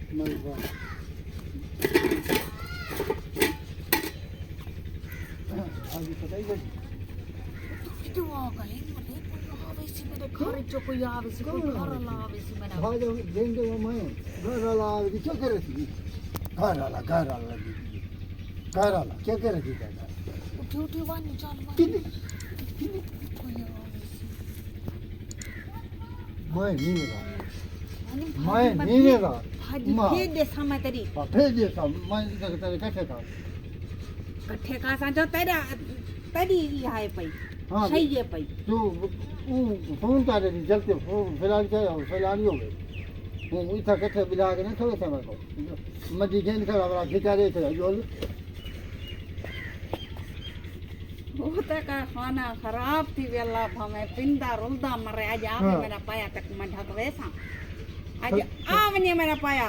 મારી વાત आज पता ही नहीं तो आ गए मुझे कोई आवे सी मेरे घर जो कोई आवे सी कोई घर ला आवे सी मेरा भाई जब देंगे वो मैं घर वाला आगे क्या करे थी घर वाला क्या करे थी दादा उठी उठी वानी चल कितने कोई आवे सी मैं नहीं रहा मैं नहीं रहा भाजी भेज दे समय तेरी भेज देता मैं तेरे कैसे था कट्ठे का सा जो तेरा तेरी हाय पई हाँ सही है पई तो वो फोन कर रही जल्दी फोन फिलहाल क्या हो फिलहाल ही हो गए वो इतना कैसे बिला के नहीं थोड़े समय को मजी गेंद कर रहा खिंचा रहे थे जो वो तक खाना खराब थी वेला भमे पिंदा रुलदा मरे आज आवे मेरा पाया तक मैं ढक वैसा आज आवने मेरा पाया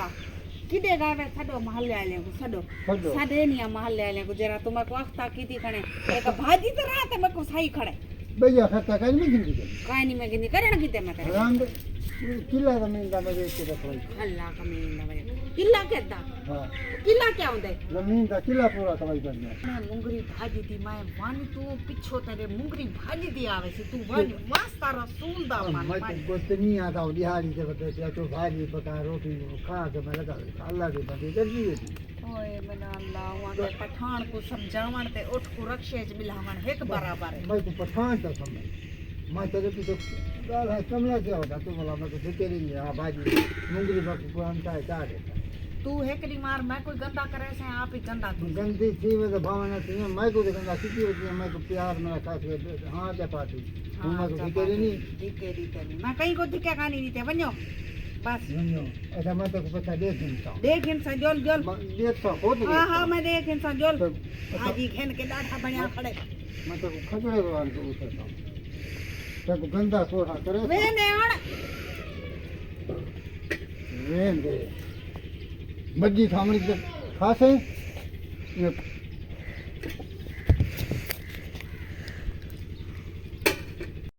किदे गावे सडो महल आले को सडो साडे निया महल आले को जरा तुम को अख्ता कीती कणे एक भाजी तो रात में को सही खड़े भैया खत्ता काई में गिनती काई में गिनी करण कीते मैं करे राम किला जमीन का मजे के रखवाई अल्लाह का मीन में किला केदा हां किला क्या होंदे जमीन का किला पूरा कमाई करना मैं मुंगरी भाजी थी मैं वानी तू पिछो तेरे मुंगरी भाजी दी आवे सी तू वानी वास्ता रसूल दा मैं तो गोश्त नहीं आता हूँ दिहाड़ी से बता तो भाजी पका रोटी खा के मैं लगा अल्लाह की बंदी कर दी ओए मना अल्लाह वांगे पठान को समझावण ते उठ को रक्षेज मिलावण एक बराबर है मैं तो पठान था समझ मैं तेरे की तो गाल है कमला क्या होता तू बोला मैं तो तेरी नहीं हाँ भाजी मुंगरी बाकी पुरान का क्या देता तू हेकड़ी मार मैं कोई गंदा करे से आप ही गंदा तू गंदी थी मैं तो भावना थी मैं को गंदा कितनी होती है मैं को प्यार मेरा खास हाँ क्या पाती तू मैं को तेरी नहीं तेरी मैं कहीं को दिक्कत कहानी नहीं थे बन्यो बस ऐसा मैं तो पता देख इंसान जोल जोल देख तो हो तो हाँ मैं देख इंसान जोल आज ही खेन के डाठा बढ़िया खड़े मैं तो खतरे वाला को उतरता हूँ तब गंदा सोहा करे वे ने और वेंदे बड्डी थामड़ी खासे ये